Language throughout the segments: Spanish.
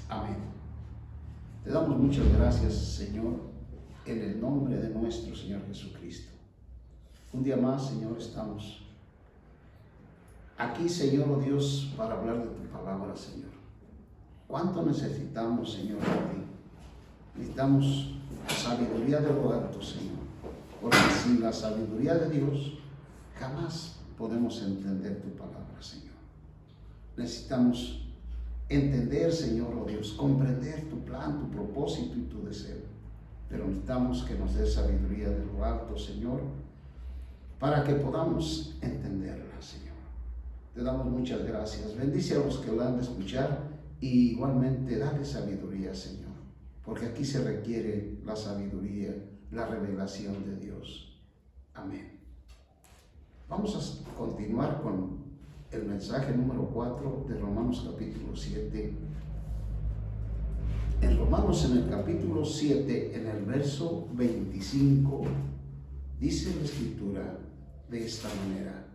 Amén. Te damos muchas gracias, Señor, en el nombre de nuestro Señor Jesucristo. Un día más, Señor, estamos aquí, Señor, oh Dios, para hablar de tu palabra, Señor. ¿Cuánto necesitamos, Señor, de ti? Necesitamos sabiduría de lo alto, Señor, porque sin la sabiduría de Dios jamás podemos entender tu palabra, Señor. Necesitamos entender, Señor, oh Dios, comprender tu plan, tu propósito y tu deseo. Pero necesitamos que nos dé sabiduría de lo alto, Señor, para que podamos entenderla, Señor. Te damos muchas gracias. Bendice a los que la han de escuchar y igualmente dale sabiduría, Señor, porque aquí se requiere la sabiduría, la revelación de Dios. Amén. Vamos a continuar con el mensaje número 4 de Romanos capítulo 7. En Romanos, en el capítulo 7, en el verso 25, dice la Escritura de esta manera: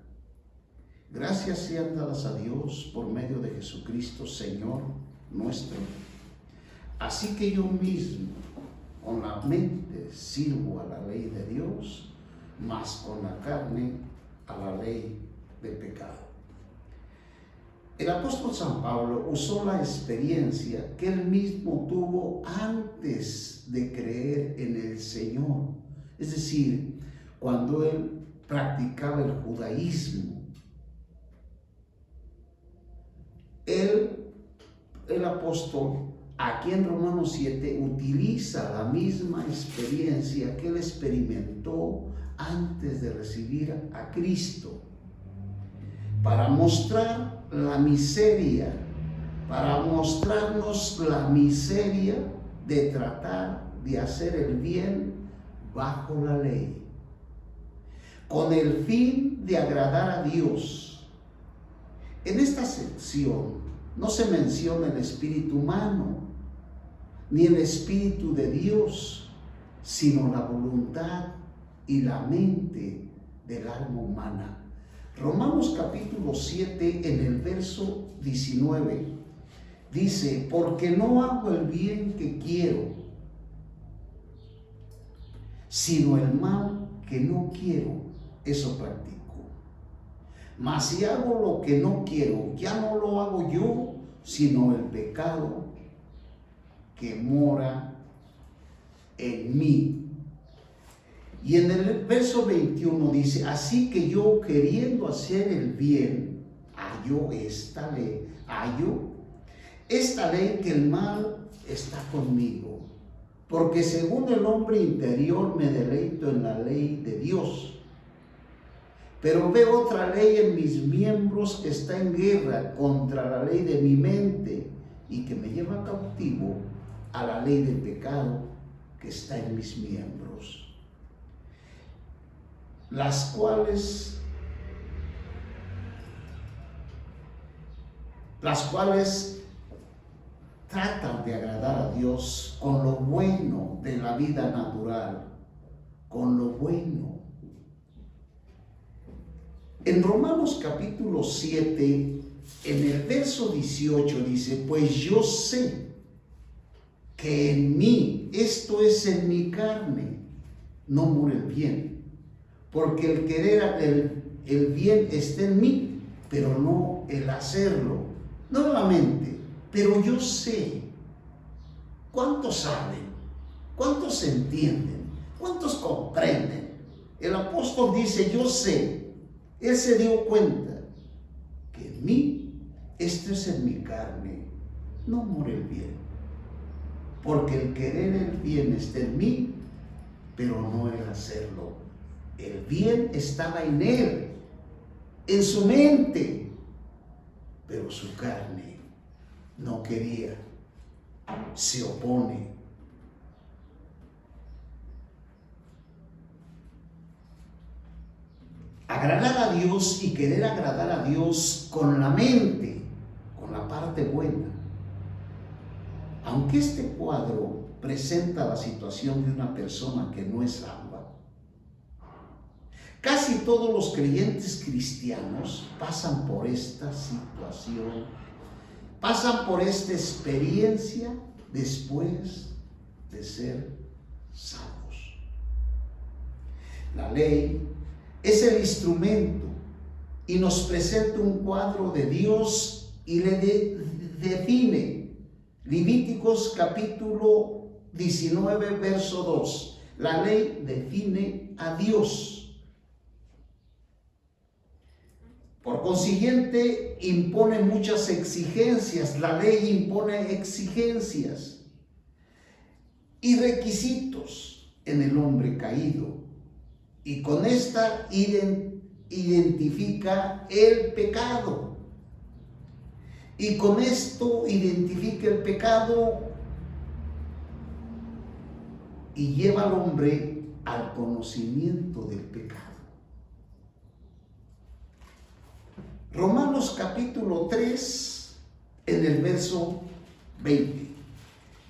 gracias sean dadas a Dios por medio de Jesucristo, Señor nuestro. Así que yo mismo, con la mente, sirvo a la ley de Dios, mas con la carne a la ley del pecado. El apóstol San Pablo usó la experiencia que él mismo tuvo antes de creer en el Señor. Es decir, cuando él practicaba el judaísmo. El apóstol, aquí en Romanos 7, utiliza la misma experiencia que él experimentó antes de recibir a Cristo, para mostrar la miseria, para mostrarnos la miseria de tratar de hacer el bien bajo la ley, con el fin de agradar a Dios. En esta sección no se menciona el espíritu humano, ni el espíritu de Dios, sino la voluntad y la mente del alma humana. Romanos capítulo 7, en el verso 19, dice: porque no hago el bien que quiero, sino el mal que no quiero, eso practico. Mas si hago lo que no quiero, ya no lo hago yo, sino el pecado que mora en mí. Y en el verso 21 dice: así que yo, queriendo hacer el bien, hallo esta ley que el mal está conmigo, porque según el hombre interior me deleito en la ley de Dios, pero veo otra ley en mis miembros que está en guerra contra la ley de mi mente y que me lleva cautivo a la ley del pecado que está en mis miembros, las cuales tratan de agradar a Dios con lo bueno de la vida natural, con lo bueno. En Romanos capítulo 7, en el verso 18 dice: pues yo sé que en mí, esto es en mi carne, no mora el bien, porque el querer el bien está en mí, pero no el hacerlo. Nuevamente, pero yo sé. ¿Cuántos saben? ¿Cuántos entienden? ¿Cuántos comprenden? El apóstol dice: yo sé. Él se dio cuenta que en mí, esto es en mi carne, no mora el bien, porque el querer el bien está en mí, pero no el hacerlo. El bien estaba en él, en su mente, pero su carne no quería, se opone. Agradar a Dios y querer agradar a Dios con la mente, con la parte buena. Aunque este cuadro presenta la situación de una persona que no es salva, casi todos los creyentes cristianos pasan por esta situación pasan por esta experiencia después de ser salvos. La ley es el instrumento y nos presenta un cuadro de Dios y le define. Levíticos capítulo 19, verso 2. La ley define a Dios. Por consiguiente, impone muchas exigencias. La ley impone exigencias y requisitos en el hombre caído. Y con esta identifica el pecado. Y con esto identifica el pecado y lleva al hombre al conocimiento del pecado. Romanos capítulo 3, en el verso 20.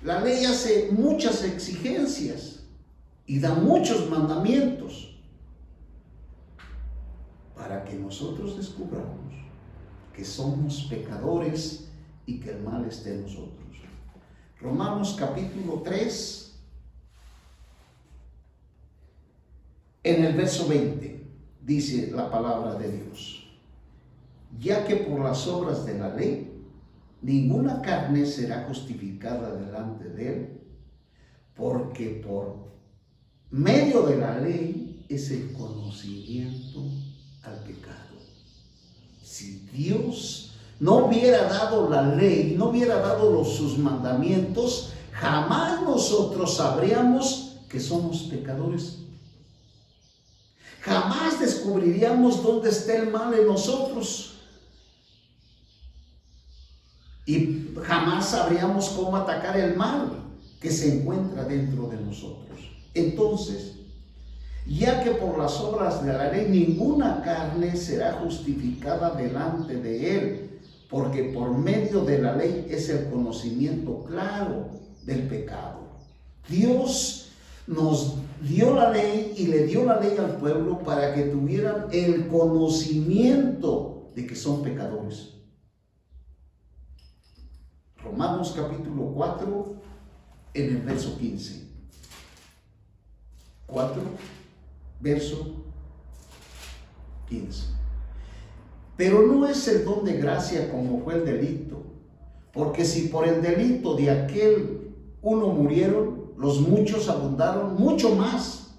La ley hace muchas exigencias y da muchos mandamientos para que nosotros descubramos que somos pecadores y que el mal esté en nosotros. Romanos capítulo 3, en el verso 20, dice la palabra de Dios: ya que por las obras de la ley ninguna carne será justificada delante de él, porque por medio de la ley es el conocimiento al pecado. Si Dios no hubiera dado la ley, no hubiera dado sus mandamientos, jamás nosotros sabríamos que somos pecadores. Jamás descubriríamos dónde está el mal en nosotros. Y jamás sabríamos cómo atacar el mal que se encuentra dentro de nosotros. Entonces, ya que por las obras de la ley ninguna carne será justificada delante de él, porque por medio de la ley es el conocimiento claro del pecado. Dios nos dio la ley y le dio la ley al pueblo para que tuvieran el conocimiento de que son pecadores. Romanos capítulo 4, en el verso 15. 4, verso 15. Pero no es el don de gracia como fue el delito, porque si por el delito de aquel uno murieron, los muchos abundaron mucho más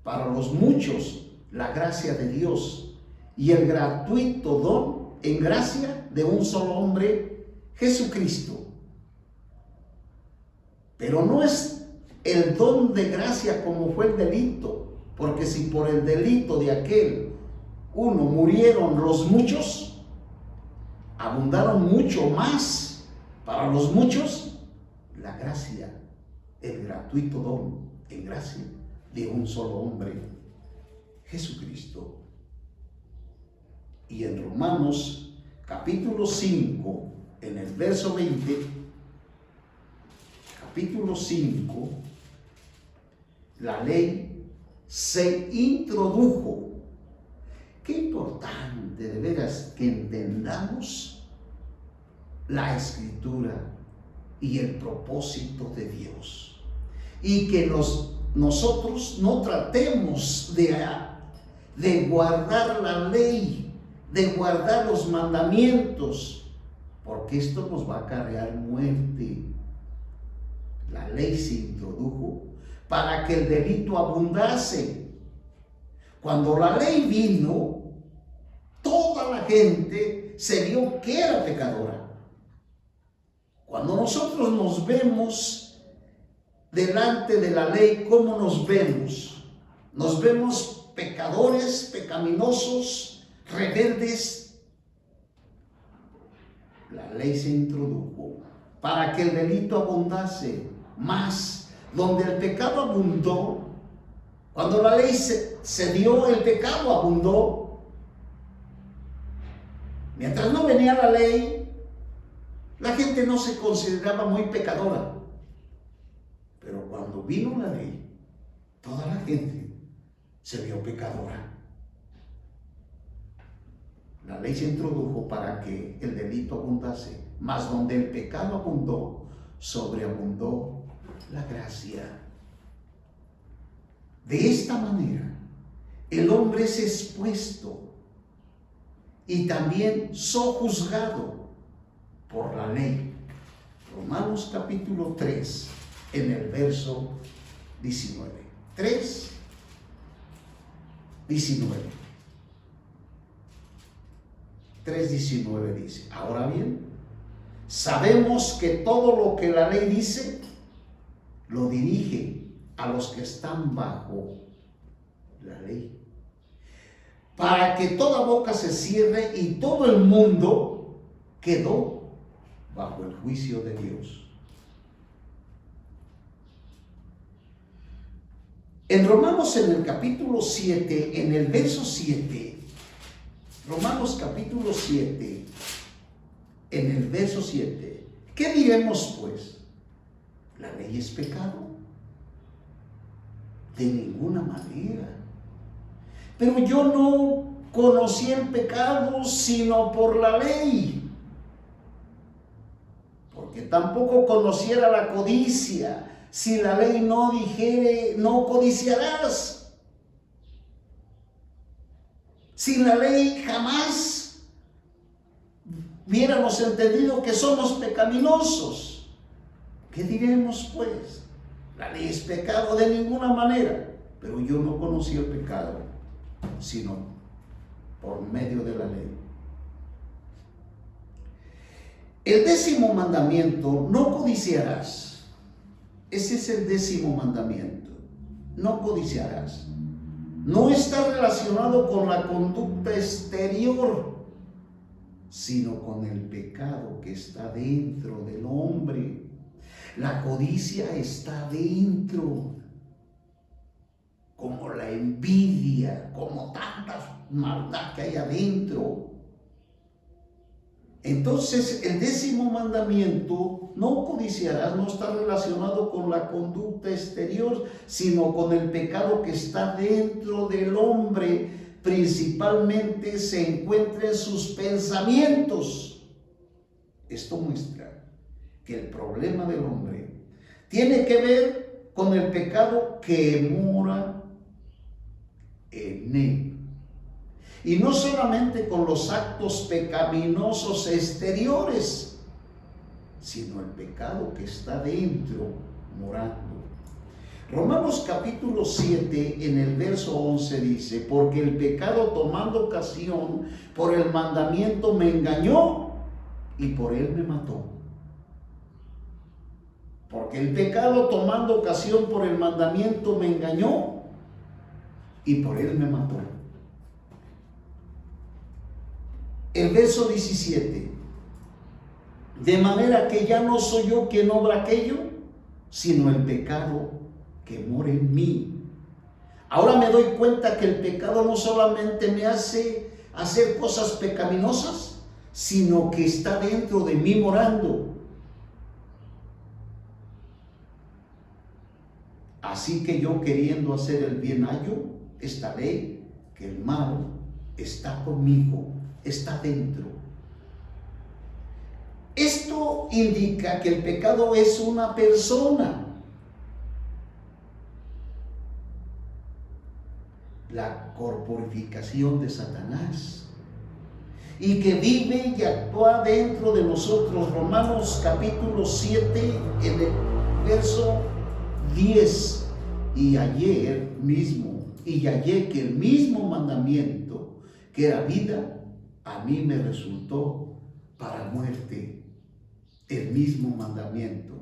para los muchos la gracia de Dios y el gratuito don en gracia de un solo hombre, Jesucristo. Pero no es el don de gracia como fue el delito, porque si por el delito de aquel uno murieron los muchos, abundaron mucho más para los muchos la gracia, el gratuito don en gracia de un solo hombre, Jesucristo. Y en Romanos capítulo 5, en el verso 20, capítulo 5, la ley se introdujo. Qué importante de veras que entendamos la Escritura y el propósito de Dios, y que nosotros no tratemos de guardar la ley, de guardar los mandamientos, porque esto nos va a acarrear muerte. La ley se introdujo para que el delito abundase. Cuando la ley vino, toda la gente se vio que era pecadora. Cuando nosotros nos vemos delante de la ley, ¿cómo nos vemos? Nos vemos pecadores, pecaminosos, rebeldes. La ley se introdujo para que el delito abundase más. Donde el pecado abundó, cuando la ley se dio, el pecado abundó. Mientras no venía la ley, la gente no se consideraba muy pecadora. Pero cuando vino la ley, toda la gente se vio pecadora. La ley se introdujo para que el delito abundase, mas donde el pecado abundó, sobreabundó la gracia. De esta manera, el hombre es expuesto y también sojuzgado por la ley. Romanos capítulo 3, en el verso 19. 3, 19. 3:19 dice: ahora bien, sabemos que todo lo que la ley dice, lo dirige a los que están bajo la ley, para que toda boca se cierre y todo el mundo quedó bajo el juicio de Dios. En Romanos, en el capítulo 7, en el verso 7, Romanos capítulo 7, en el verso 7, ¿qué diremos pues? ¿La ley es pecado? De ninguna manera. Pero yo no conocí el pecado sino por la ley, porque tampoco conociera la codicia, si la ley no dijere, no codiciarás. Sin la ley jamás hubiéramos entendido que somos pecaminosos. ¿Qué diremos pues? La ley es pecado de ninguna manera, pero yo no conocí el pecado sino por medio de la ley. El 10º mandamiento: no codiciarás. Ese es el 10º mandamiento: no codiciarás. No está relacionado con la conducta exterior, sino con el pecado que está dentro del hombre. La codicia está dentro, como la envidia, como tanta maldad que hay adentro. Entonces, el 10º mandamiento, no codiciarás, no está relacionado con la conducta exterior, sino con el pecado que está dentro del hombre. Principalmente se encuentra en sus pensamientos. Esto muestra que el problema del hombre tiene que ver con el pecado que mora en él. Y no solamente con los actos pecaminosos exteriores, sino el pecado que está dentro, morando. Romanos capítulo 7, en el verso 11 dice: porque el pecado, tomando ocasión por el mandamiento, me engañó y por él me mató. Porque el pecado, tomando ocasión por el mandamiento, me engañó y por él me mató. El verso 17: de manera que ya no soy yo quien obra aquello, sino el pecado que mora en mí. Ahora me doy cuenta que el pecado no solamente me hace hacer cosas pecaminosas, sino que está dentro de mí morando. Así que yo, queriendo hacer el bien, hallo esta ley, que el mal está conmigo, está dentro. Esto indica que el pecado es una persona. La corporificación de Satanás, y que vive y actúa dentro de nosotros. Romanos capítulo 7, en el verso 10: y hallé que el mismo mandamiento, que era vida, a mí me resultó para muerte. El mismo mandamiento.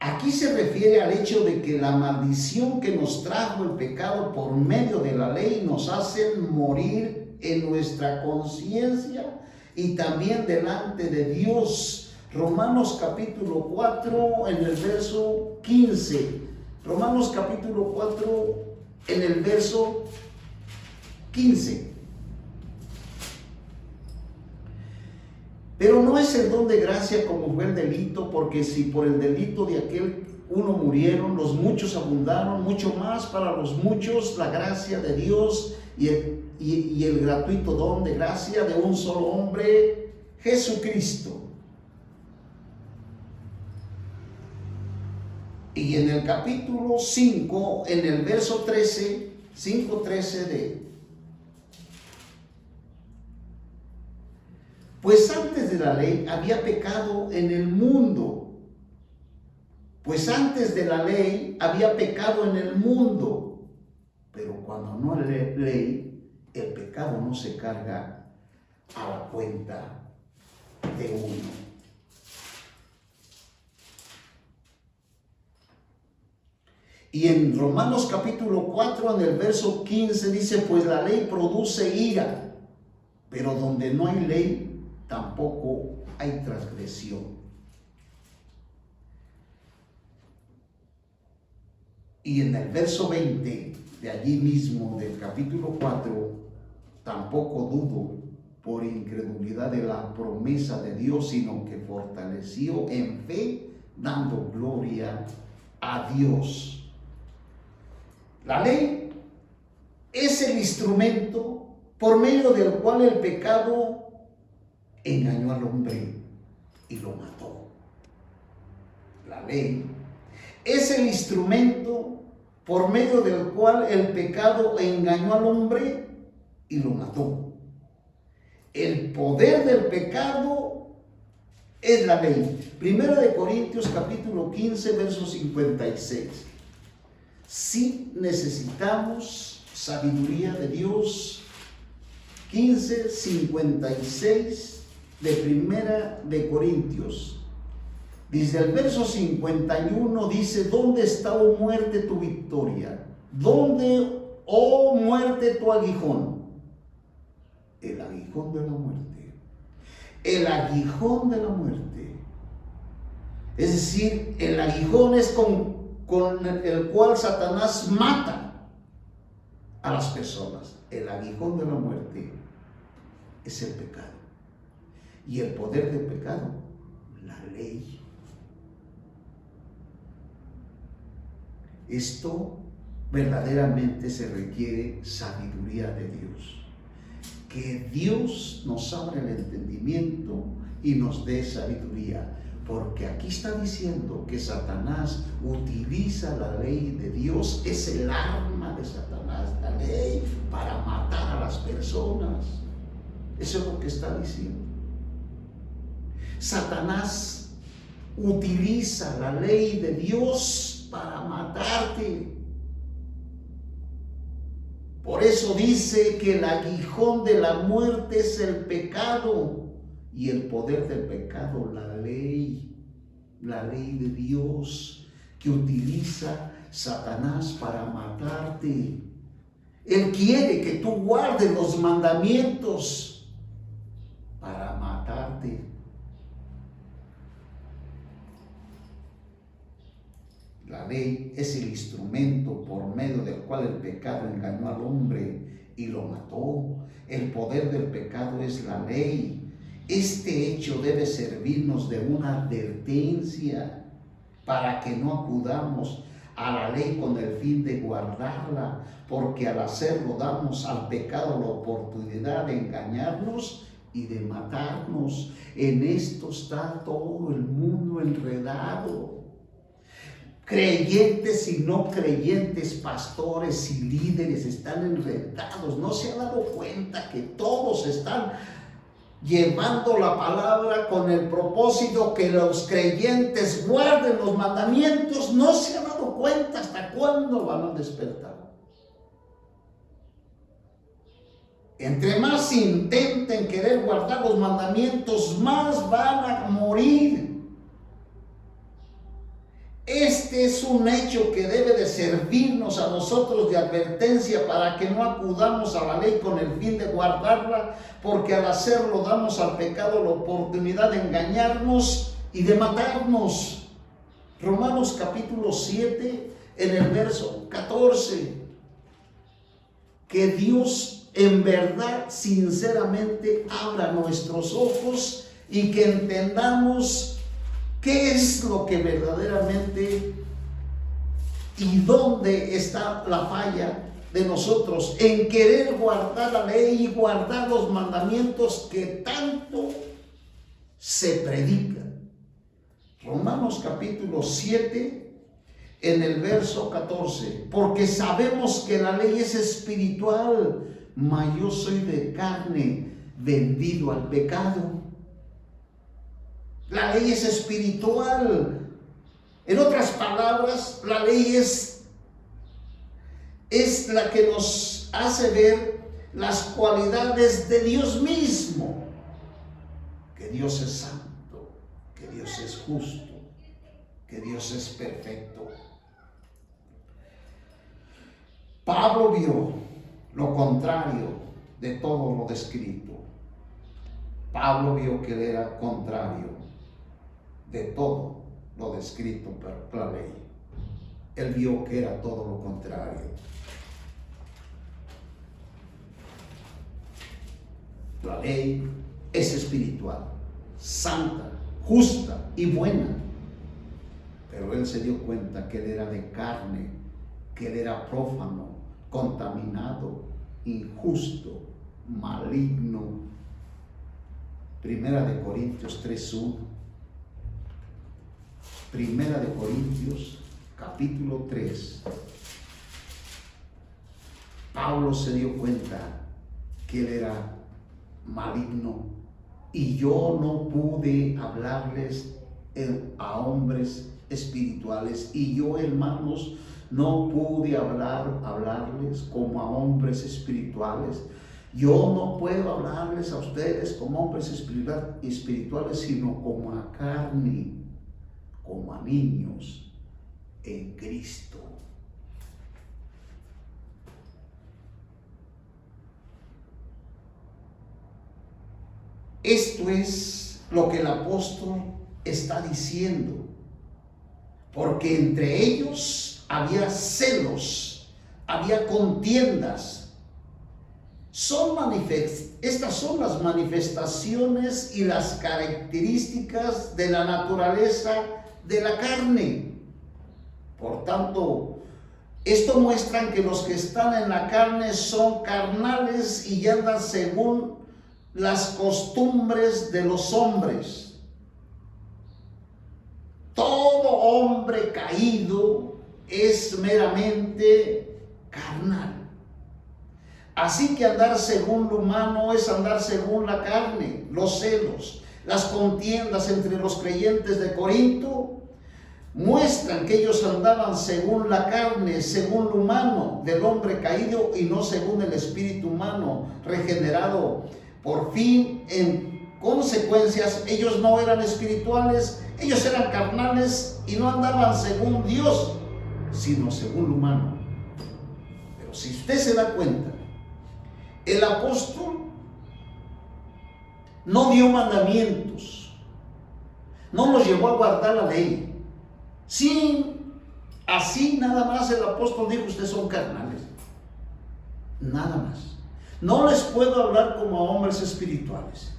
Aquí se refiere al hecho de que la maldición que nos trajo el pecado por medio de la ley nos hace morir en nuestra conciencia y también delante de Dios. Romanos capítulo 4, en el verso 15. Romanos capítulo 4, en el verso 15. Pero no es el don de gracia como fue el delito, porque si por el delito de aquel uno murieron, los muchos abundaron, mucho más para los muchos la gracia de Dios y y el gratuito don de gracia de un solo hombre, Jesucristo. Y en el capítulo 5, en el verso 13, 5:13 pues antes de la ley había pecado en el mundo. Pues antes de la ley había pecado en el mundo. Pero cuando no hay ley, el pecado no se carga a la cuenta de uno. Y en Romanos capítulo 4, en el verso 15 dice, pues la ley produce ira, pero donde no hay ley, tampoco hay transgresión. Y en el verso 20 de allí mismo del capítulo 4, tampoco dudo por incredulidad de la promesa de Dios, sino que fortaleció en fe, dando gloria a Dios. La ley es el instrumento por medio del cual el pecado engañó al hombre y lo mató. La ley es el instrumento por medio del cual el pecado engañó al hombre y lo mató. El poder del pecado es la ley. Primera de Corintios capítulo 15, verso 56. Sí necesitamos sabiduría de Dios. 15:56 de Primera de Corintios. Desde el verso 51 dice, ¿dónde está, oh muerte, tu victoria? ¿Dónde, oh muerte, tu aguijón? El aguijón de la muerte. El aguijón de la muerte. Es decir, el aguijón es con el cual Satanás mata a las personas. El aguijón de la muerte es el pecado. Y el poder del pecado, la ley. Esto verdaderamente se requiere sabiduría de Dios. Que Dios nos abra el entendimiento y nos dé sabiduría. Porque aquí está diciendo que Satanás utiliza la ley de Dios. Es el arma de Satanás, la ley, para matar a las personas. Eso es lo que está diciendo. Satanás utiliza la ley de Dios para matarte. Por eso dice que el aguijón de la muerte es el pecado y el poder del pecado, la ley de Dios que utiliza Satanás para matarte. Él quiere que tú guardes los mandamientos para matarte. La ley es el instrumento por medio del cual el pecado engañó al hombre y lo mató. El poder del pecado es la ley. Este hecho debe servirnos de una advertencia para que no acudamos a la ley con el fin de guardarla, porque al hacerlo damos al pecado la oportunidad de engañarnos y de matarnos. En esto está todo el mundo enredado. Creyentes y no creyentes, pastores y líderes están enredados. ¿No se ha dado cuenta que todos están llevando la palabra con el propósito que los creyentes guarden los mandamientos? ¿No se ha dado cuenta hasta cuándo van a despertar? Entre más intenten querer guardar los mandamientos, más van a morir. Este es un hecho que debe de servirnos a nosotros de advertencia para que no acudamos a la ley con el fin de guardarla, porque al hacerlo damos al pecado la oportunidad de engañarnos y de matarnos. Romanos capítulo 7, en el verso 14. Que Dios en verdad, sinceramente, abra nuestros ojos y que entendamos ¿qué es lo que verdaderamente y dónde está la falla de nosotros en querer guardar la ley y guardar los mandamientos que tanto se predican. Romanos capítulo 7, en el verso 14, porque sabemos que la ley es espiritual, mas yo soy de carne, vendido al pecado. La ley es espiritual. En otras palabras, la ley es la que nos hace ver las cualidades de Dios mismo. Que Dios es santo, que Dios es justo, que Dios es perfecto. Pablo vio lo contrario de todo lo descrito. Pablo vio que él era contrario de todo lo descrito por la ley. Él vio que era todo lo contrario. La ley es espiritual, santa, justa y buena. Pero él se dio cuenta que él era de carne, que él era prófano, contaminado, injusto, maligno. Primera de Corintios 3:1. Primera de Corintios capítulo 3. Pablo se dio cuenta que él era maligno y yo no pude hablarles a hombres espirituales, y yo, hermanos, no pude hablarles como a hombres espirituales. Yo no puedo hablarles a ustedes como hombres espirituales, sino como a carne, como a niños en Cristo. Esto es lo que el apóstol está diciendo, porque entre ellos había celos, había contiendas. Estas son las manifestaciones y las características de la naturaleza de la carne. Por tanto, esto muestra que los que están en la carne son carnales y andan según las costumbres de los hombres. Todo hombre caído es meramente carnal. Así que andar según lo humano es andar según la carne. Los celos, las contiendas entre los creyentes de Corinto muestran que ellos andaban según la carne, según lo humano del hombre caído, y no según el espíritu humano regenerado. Por fin, en consecuencias, ellos no eran espirituales, ellos eran carnales y no andaban según Dios, sino según lo humano. Pero si usted se da cuenta, el apóstol no dio mandamientos, no los llevó a guardar la ley. Así nada más el apóstol dijo: ustedes son carnales. Nada más. No les puedo hablar como a hombres espirituales.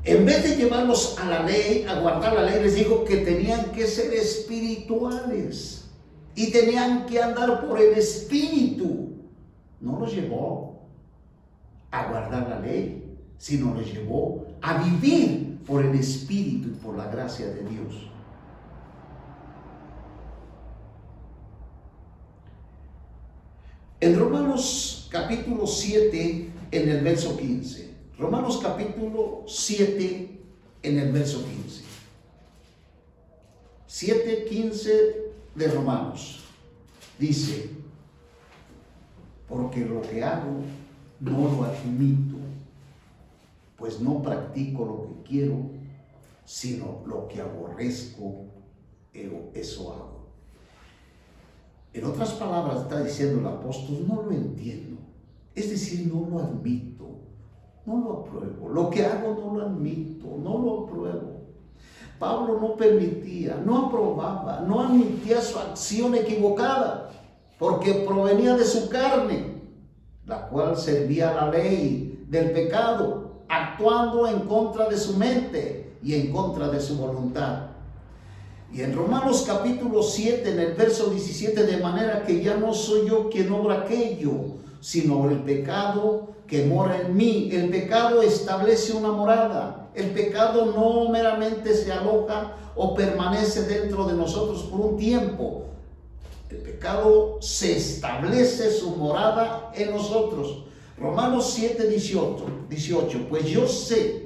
En vez de llevarlos a la ley, a guardar la ley, les dijo que tenían que ser espirituales y tenían que andar por el espíritu. No los llevó a guardar la ley, sino los llevó a vivir por el espíritu y por la gracia de Dios. En Romanos capítulo 7, en el verso 15. Romanos capítulo 7, en el verso 15. 7:15 de Romanos. Dice: porque lo que hago no lo admito, pues no practico lo que quiero, sino lo que aborrezco, eso hago. En otras palabras, está diciendo el apóstol: no lo entiendo, es decir, no lo admito, no lo apruebo. Lo que hago no lo admito, no lo apruebo. Pablo no permitía, no aprobaba, no admitía su acción equivocada, porque provenía de su carne, la cual servía a la ley del pecado, actuando en contra de su mente y en contra de su voluntad. Y en Romanos capítulo 7, en el verso 17, de manera que ya no soy yo quien obra aquello, sino el pecado que mora en mí. El pecado establece una morada. El pecado no meramente se aloja o permanece dentro de nosotros por un tiempo. El pecado se establece su morada en nosotros. Romanos 7, 18, pues yo sé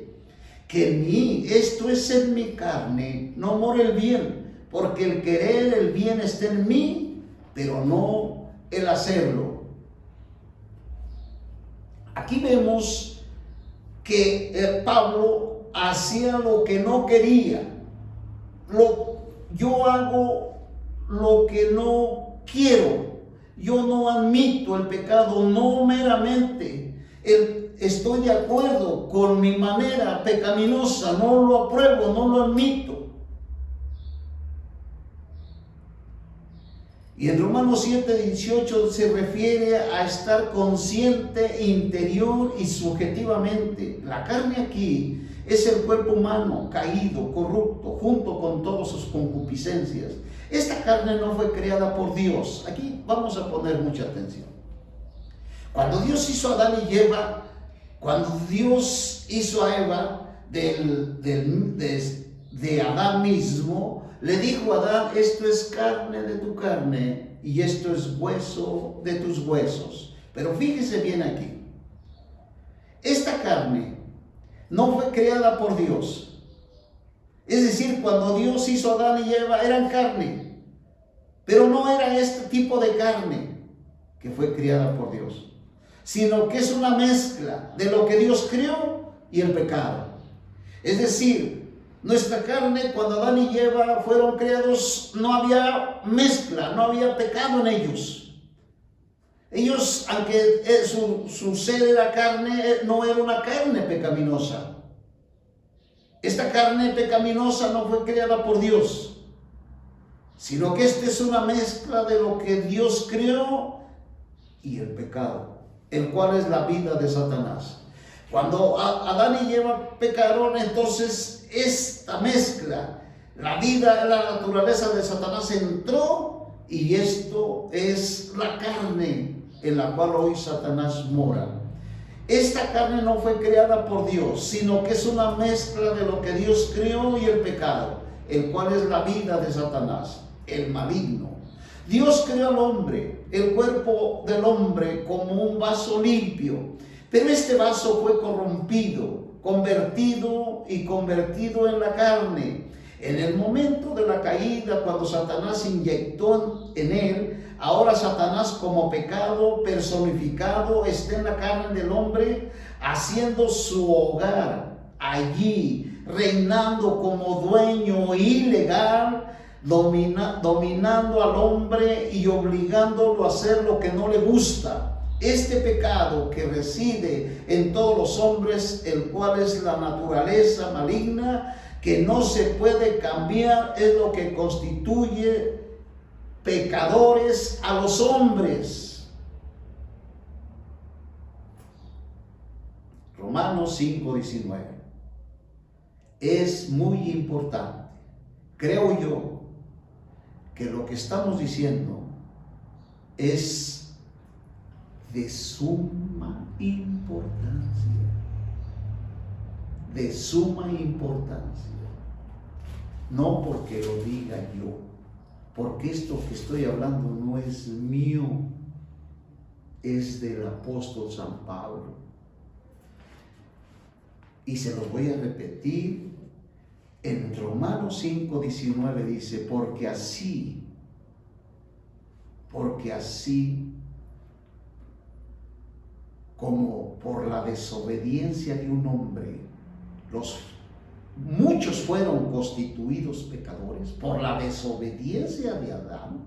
que en mí, esto es en mi carne, no mora el bien, porque el querer el bien está en mí, pero no el hacerlo. Aquí vemos que Pablo hacía lo que no quería. Yo hago lo que no quiero. Yo no admito el pecado, no meramente. Estoy de acuerdo con mi manera pecaminosa, no lo apruebo, no lo admito. Y en Romanos 7, 18 se refiere a estar consciente interior y subjetivamente. La carne aquí es el cuerpo humano caído, corrupto, junto con todas sus concupiscencias. Esta carne no fue creada por Dios. Aquí vamos a poner mucha atención. Cuando Dios hizo a Adán y Eva, cuando Dios hizo a Eva de Adán mismo, le dijo a Adán, esto es carne de tu carne y esto es hueso de tus huesos. Pero fíjese bien aquí, esta carne no fue creada por Dios. Es decir, cuando Dios hizo a Adán y Eva eran carne, pero no era este tipo de carne que fue creada por Dios, sino que es una mezcla de lo que Dios creó y el pecado. Es decir, nuestra carne, cuando Adán y Eva fueron creados, no había mezcla, no había pecado en ellos. Ellos, aunque su ser era carne, no era una carne pecaminosa. Esta carne pecaminosa no fue creada por Dios, sino que esta es una mezcla de lo que Dios creó y el pecado, el cual es la vida de Satanás. Cuando Adán y Eva pecaron, entonces esta mezcla, la vida, la naturaleza de Satanás entró, y esto es la carne en la cual hoy Satanás mora. Esta carne no fue creada por Dios, sino que es una mezcla de lo que Dios creó y el pecado, el cual es la vida de Satanás, el maligno. Dios creó al hombre, el cuerpo del hombre, como un vaso limpio, pero este vaso fue corrompido, convertido en la carne. En el momento de la caída, cuando Satanás inyectó en él, ahora Satanás como pecado personificado está en la carne del hombre, haciendo su hogar allí, reinando como dueño ilegal, dominando al hombre y obligándolo a hacer lo que no le gusta. Este pecado que reside en todos los hombres, el cual es la naturaleza maligna, que no se puede cambiar, es lo que constituye pecadores a los hombres. Romanos 5:19 es muy importante. Creo yo que lo que estamos diciendo es de suma importancia, de suma importancia. No porque lo diga yo, porque esto que estoy hablando no es mío, es del apóstol San Pablo. Y se los voy a repetir. En Romanos 5:19 dice, porque así como por la desobediencia de un hombre, muchos fueron constituidos pecadores, por la desobediencia de Adán,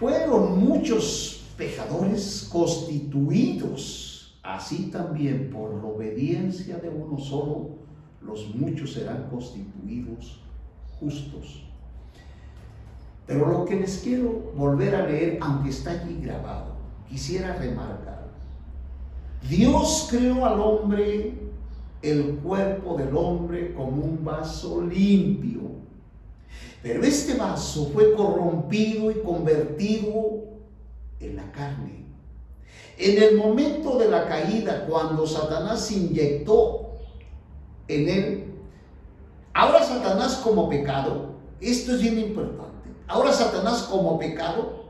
fueron muchos pecadores constituidos, así también por la obediencia de uno solo, los muchos serán constituidos justos. Pero lo que les quiero volver a leer, aunque está allí grabado, quisiera remarcar. Dios creó al hombre el cuerpo del hombre como un vaso limpio. Pero este vaso fue corrompido y convertido en la carne. En el momento de la caída, cuando Satanás se inyectó en él, ahora Satanás como pecado, esto es bien importante, ahora Satanás como pecado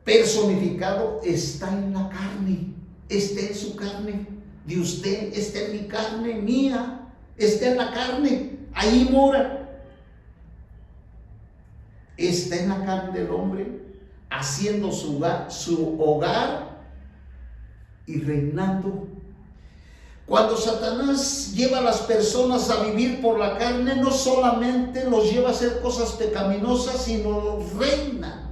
personificado está en la carne, está en su carne, de usted, está en mi carne, mía, está en la carne, ahí mora. Está en la carne del hombre, haciendo su hogar y reinando. Cuando Satanás lleva a las personas a vivir por la carne, no solamente los lleva a hacer cosas pecaminosas, sino los reina.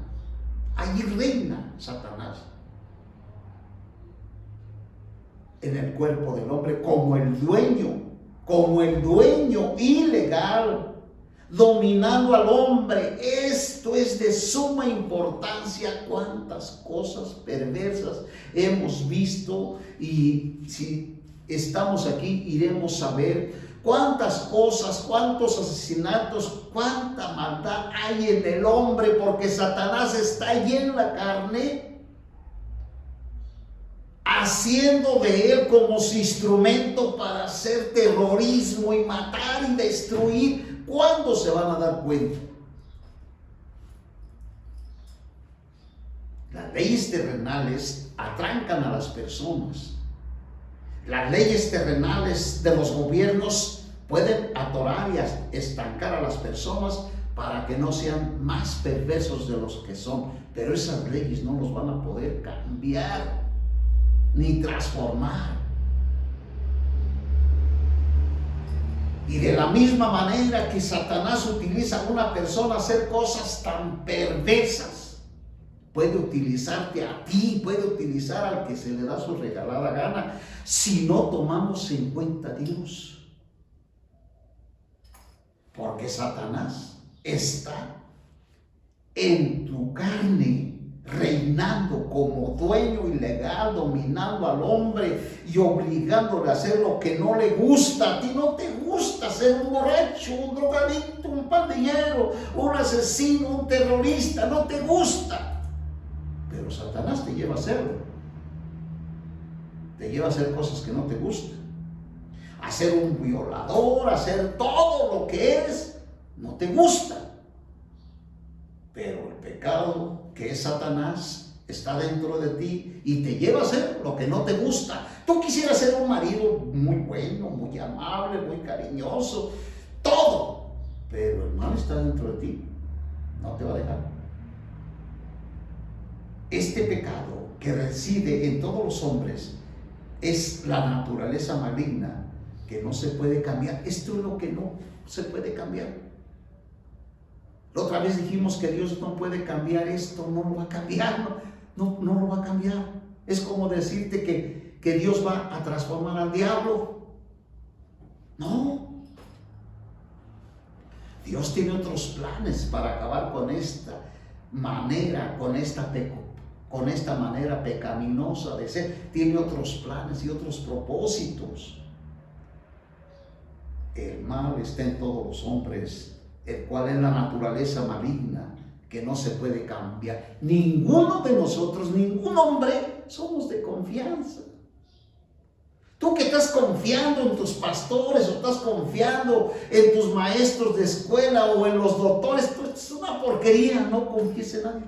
Allí reina Satanás en el cuerpo del hombre como el dueño ilegal, dominando al hombre. Esto es de suma importancia. Cuántas cosas perversas hemos visto, y si estamos aquí iremos a ver cuántas cosas, cuántos asesinatos, cuánta maldad hay en el hombre, porque Satanás está allí en la carne, haciendo de él como su instrumento para hacer terrorismo y matar y destruir. ¿Cuándo se van a dar cuenta? Las leyes terrenales atrancan a las personas. Las leyes terrenales de los gobiernos pueden atorar y estancar a las personas para que no sean más perversos de los que son. Pero esas leyes no los van a poder cambiar ni transformar. Y de la misma manera que Satanás utiliza a una persona a hacer cosas tan perversas, puede utilizarte a ti, puede utilizar al que se le da su regalada gana, si no tomamos en cuenta a Dios. Porque Satanás está en tu carne, reinando como dueño ilegal, dominando al hombre y obligándole a hacer lo que no le gusta. A ti no te gusta ser un borracho, un drogadicto, un pandillero, un asesino, un terrorista, no te gusta. Pero Satanás te lleva a hacerlo. Te lleva a hacer cosas que no te gustan. A ser un violador, a hacer todo lo que eres, no te gusta. Pero el pecado, que es Satanás, está dentro de ti y te lleva a hacer lo que no te gusta. Tú quisieras ser un marido muy bueno, muy amable, muy cariñoso, todo, pero el mal está dentro de ti, no te va a dejar. Este pecado que reside en todos los hombres es la naturaleza maligna que no se puede cambiar. Esto es lo que no se puede cambiar. La otra vez dijimos que Dios no puede cambiar esto, no lo va a cambiar, no lo va a cambiar. Es como decirte que Dios va a transformar al diablo. No. Dios tiene otros planes para acabar con esta manera, con esta manera pecaminosa de ser. Tiene otros planes y otros propósitos. El mal está en todos los hombres, el cual es la naturaleza maligna que no se puede cambiar. Ninguno de nosotros, ningún hombre, somos de confianza. Tú que estás confiando en tus pastores, o estás confiando en tus maestros de escuela o en los doctores, pues es una porquería, no confíes en nadie.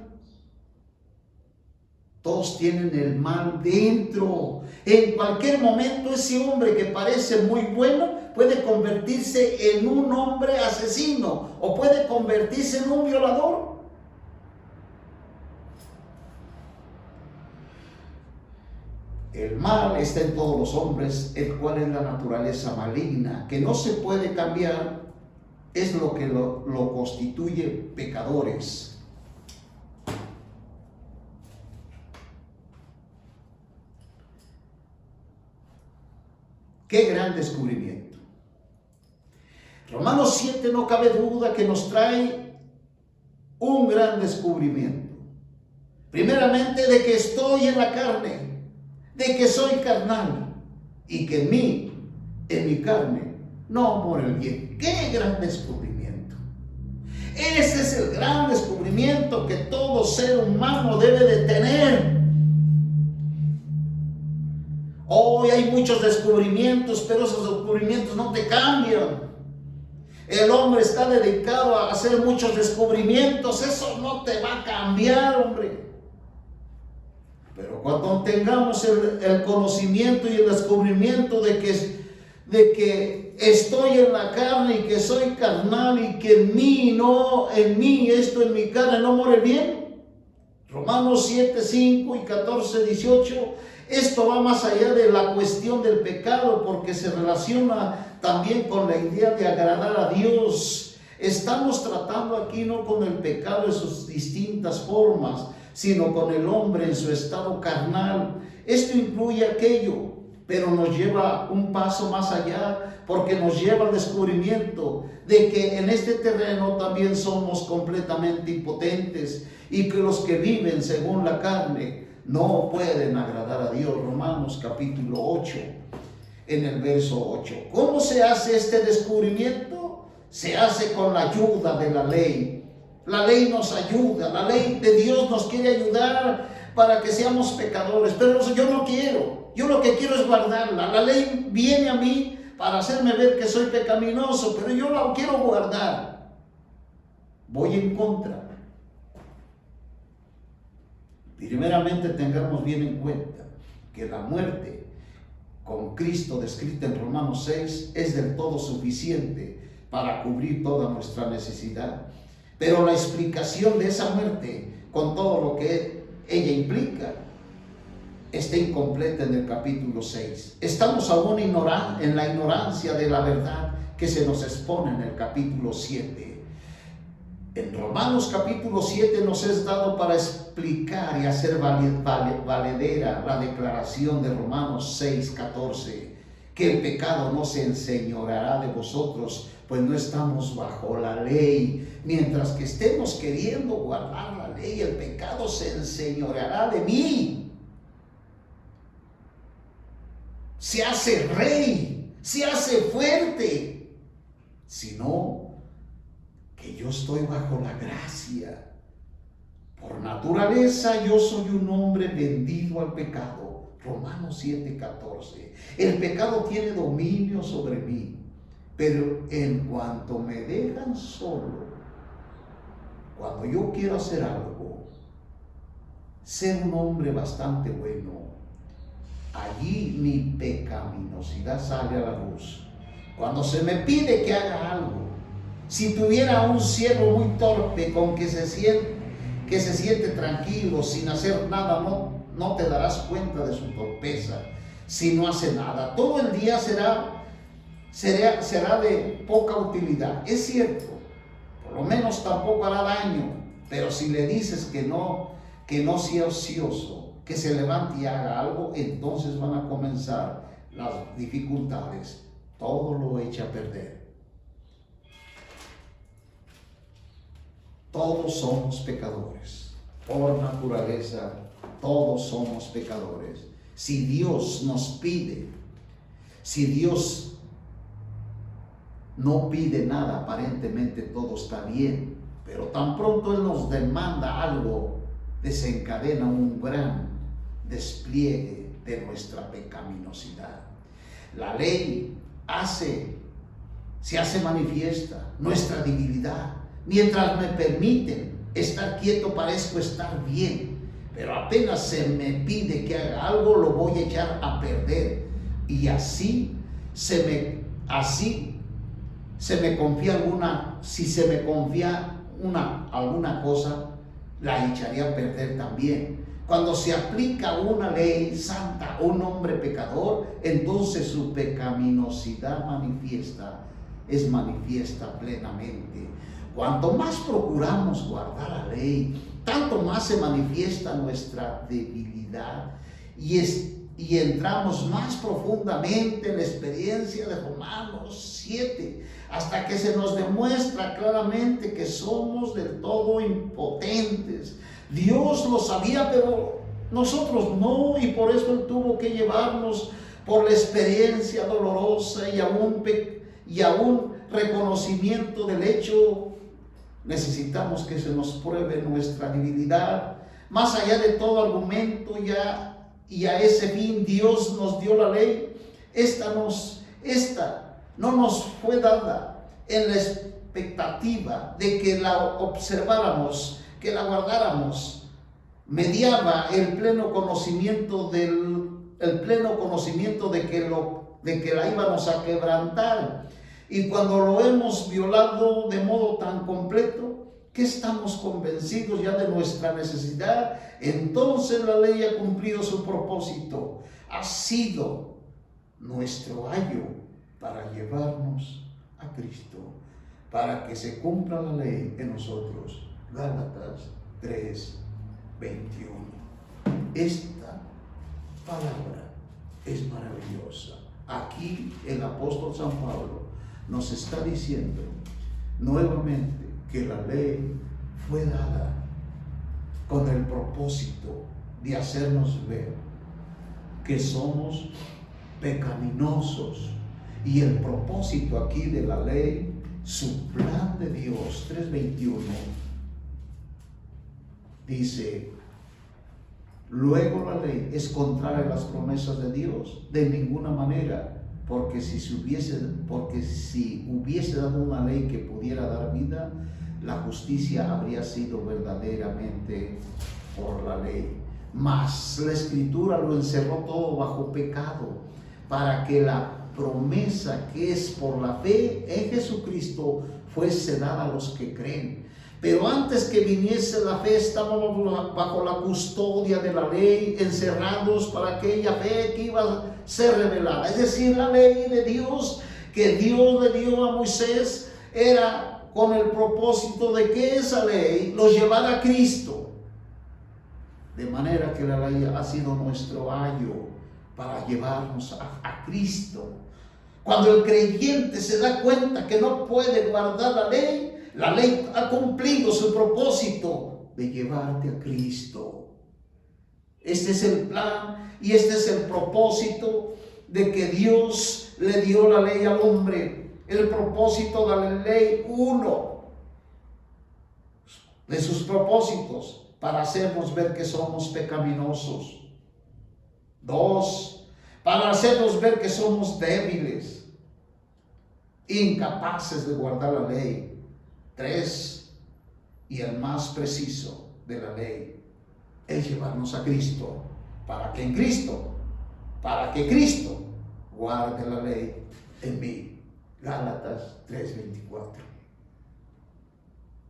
Todos tienen el mal dentro. En cualquier momento ese hombre que parece muy bueno puede convertirse en un hombre asesino o puede convertirse en un violador. El mal está en todos los hombres, el cual es la naturaleza maligna, que no se puede cambiar, es lo que lo constituye pecadores. ¡Qué gran descubrimiento! Romanos 7 no cabe duda que nos trae un gran descubrimiento. Primeramente, de que estoy en la carne, de que soy carnal. y que en mi carne, no more el bien. ¡Qué gran descubrimiento! Ese es el gran descubrimiento que todo ser humano debe de tener. Hoy hay muchos descubrimientos, pero esos descubrimientos no te cambian. El hombre está dedicado a hacer muchos descubrimientos. Eso no te va a cambiar, hombre. Pero cuando tengamos el conocimiento y el descubrimiento de que estoy en la carne y que soy carnal y que en mi carne no more bien. Romanos 7, 5 y 14, 18. Esto va más allá de la cuestión del pecado, porque se relaciona también con la idea de agradar a Dios. Estamos tratando aquí no con el pecado en sus distintas formas, sino con el hombre en su estado carnal. Esto incluye aquello, pero nos lleva un paso más allá, porque nos lleva al descubrimiento de que en este terreno también somos completamente impotentes y que los que viven según la carne no pueden agradar a Dios. Romanos capítulo 8, en el verso 8. ¿Cómo se hace este descubrimiento? Se hace con la ayuda de la ley. La ley nos ayuda, la ley de Dios nos quiere ayudar para que seamos pecadores, pero yo no quiero. Yo lo que quiero es guardarla. La ley viene a mí para hacerme ver que soy pecaminoso, pero yo la quiero guardar. Voy en contra. Primeramente tengamos bien en cuenta que la muerte con Cristo descrita en Romanos 6 es del todo suficiente para cubrir toda nuestra necesidad. Pero la explicación de esa muerte con todo lo que ella implica está incompleta en el capítulo 6. Estamos aún en la ignorancia de la verdad que se nos expone en el capítulo 7. En Romanos capítulo 7 nos es dado para explicar y hacer valedera la declaración de Romanos 6, 14, que el pecado no se enseñoreará de vosotros, pues no estamos bajo la ley. Mientras que estemos queriendo guardar la ley, el pecado se enseñoreará de mí. Se hace rey, se hace fuerte, sino que yo estoy bajo la gracia. Por naturaleza yo soy un hombre vendido al pecado. Romanos 7:14. El pecado tiene dominio sobre mí, pero en cuanto me dejan solo, cuando yo quiero hacer algo, ser un hombre bastante bueno, allí mi pecaminosidad sale a la luz. Cuando se me pide que haga algo, si tuviera un siervo muy torpe con que se siente tranquilo sin hacer nada, no te darás cuenta de su torpeza si no hace nada. Todo el día será de poca utilidad. Es cierto, por lo menos tampoco hará daño, pero si le dices que no sea ocioso, que se levante y haga algo, entonces van a comenzar las dificultades. Todo lo echa a perder. Todos somos pecadores. Por naturaleza, todos somos pecadores. Si Dios nos pide, si Dios no pide nada, aparentemente todo está bien. Pero tan pronto Él nos demanda algo, desencadena un gran despliegue de nuestra pecaminosidad. La ley se hace manifiesta nuestra debilidad. Mientras me permiten estar quieto, parezco estar bien, pero apenas se me pide que haga algo, lo voy a echar a perder. Y así se me confía alguna cosa, la echaría a perder también. Cuando se aplica una ley santa a un hombre pecador, entonces su pecaminosidad es manifiesta plenamente. Cuanto más procuramos guardar la ley, tanto más se manifiesta nuestra debilidad y entramos más profundamente en la experiencia de Romanos 7, hasta que se nos demuestra claramente que somos del todo impotentes. Dios lo sabía, pero nosotros no, y por eso Él tuvo que llevarnos por la experiencia dolorosa y aún reconocimiento del hecho, necesitamos que se nos pruebe nuestra debilidad. Más allá de todo argumento y a ese fin Dios nos dio la ley. Esta no nos fue dada en la expectativa de que la observáramos, que la guardáramos. Mediaba el pleno conocimiento de que la íbamos a quebrantar. Y cuando lo hemos violado de modo tan completo que estamos convencidos ya de nuestra necesidad, entonces la ley ha cumplido su propósito. Ha sido nuestro ayo para llevarnos a Cristo, para que se cumpla la ley en nosotros. Gálatas 3:21. Esta palabra es maravillosa. Aquí el apóstol San Pablo nos está diciendo nuevamente que la ley fue dada con el propósito de hacernos ver que somos pecaminosos. Y el propósito aquí de la ley, su plan de Dios, 3:21, dice: luego la ley es contraria a las promesas de Dios, de ninguna manera, porque si hubiese dado una ley que pudiera dar vida, la justicia habría sido verdaderamente por la ley. Mas la Escritura lo encerró todo bajo pecado, para que la promesa que es por la fe en Jesucristo fuese dada a los que creen. Pero antes que viniese la fe, estábamos bajo la custodia de la ley, encerrados para aquella fe que iba a ser revelada. Es decir, la ley de Dios que Dios le dio a Moisés era con el propósito de que esa ley los llevara a Cristo. De manera que la ley ha sido nuestro ayo para llevarnos a Cristo. Cuando el creyente se da cuenta que no puede guardar la ley ha cumplido su propósito de llevarte a Cristo. Este es el plan y este es el propósito de que Dios le dio la ley al hombre. El propósito de la ley, uno de sus propósitos, para hacernos ver que somos pecaminosos. 2, para hacernos ver que somos débiles, incapaces de guardar la ley. 3, y el más preciso de la ley, es llevarnos a Cristo, para que Cristo guarde la ley en mí. Gálatas 3:24.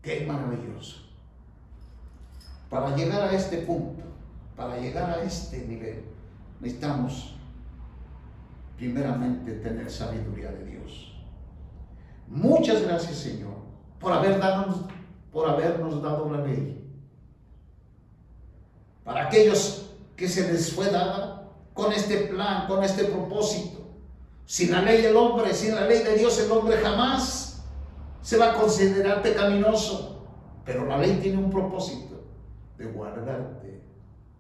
Qué maravilloso. Para llegar a este punto, para llegar a este nivel, necesitamos primeramente tener sabiduría de Dios. Muchas gracias, Señor, por habernos dado la ley. Para aquellos que se les fue dada con este plan, con este propósito. Sin la ley sin la ley de Dios, el hombre jamás se va a considerar pecaminoso. Pero la ley tiene un propósito: de guardarte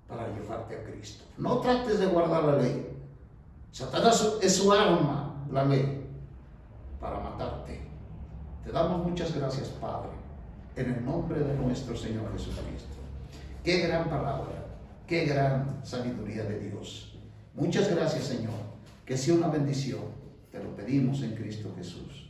para llevarte a Cristo. No trates de guardar la ley. Satanás es su arma, la ley, para matarte. Te damos muchas gracias, Padre, en el nombre de nuestro Señor Jesucristo. Qué gran palabra, qué gran sabiduría de Dios. Muchas gracias, Señor. Que sea una bendición. Te lo pedimos en Cristo Jesús.